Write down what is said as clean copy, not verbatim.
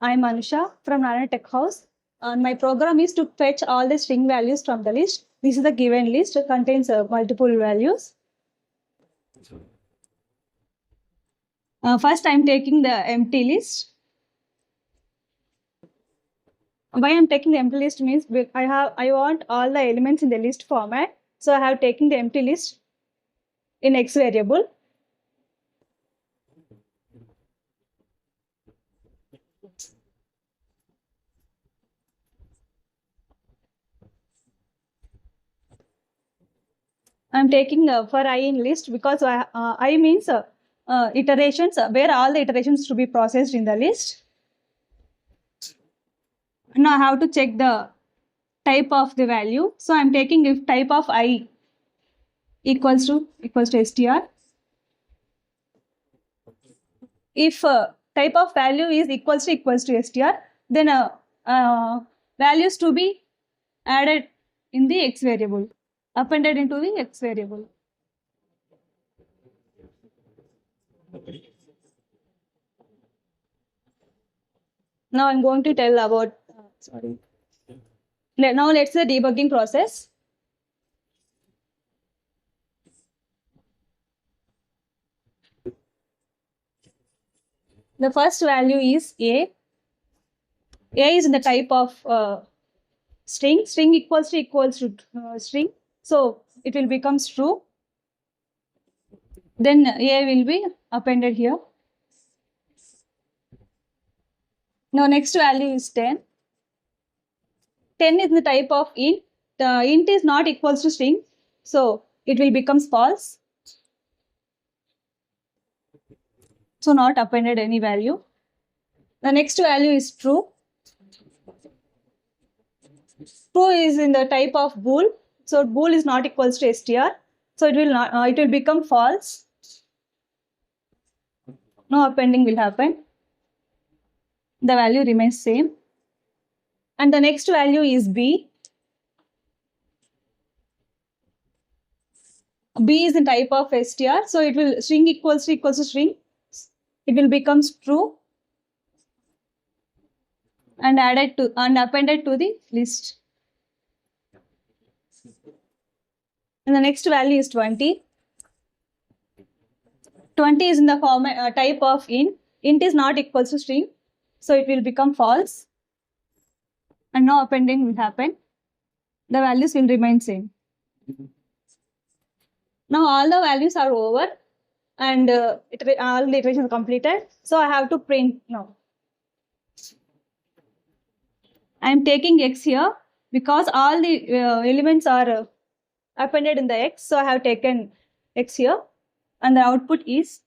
I'm Anusha from Narayana Tech House. And my program is to fetch all the string values from the list. This is the given list. It contains multiple values. First, I'm taking the empty list. Why I'm taking the empty list means I want all the elements in the list format. So I have taken the empty list in X variable. I'm taking for I in list because I means iterations where all the iterations to be processed in the list. Now I have to check the type of the value. So I'm taking if type of I equals to str. If type of value is equals to str, then values to be added in the X variable, appended into the X variable. Now I'm going to tell about, Now let's the debugging process. The first value is A. A is in the type of string. String equals to string. So it will become true. Then A will be appended here. Now next value is 10. 10 is the type of int. The int is not equals to string. So it will become false. So not appended any value. The next value is true. True is in the type of bool. So bool is not equals to str. So it will not. It will become false. No appending will happen. The value remains same. And the next value is B. B is the type of str. So it will string equals to string. It will become true and appended to the list. And the next value is 20. 20 is in the format type of int. Int is not equals to string. So it will become false. And no appending will happen. The values will remain same. Now all the values are over and all the iterations are completed. So I have to print now. I am taking X here because all the elements are appended in the X. So I have taken X here and the output is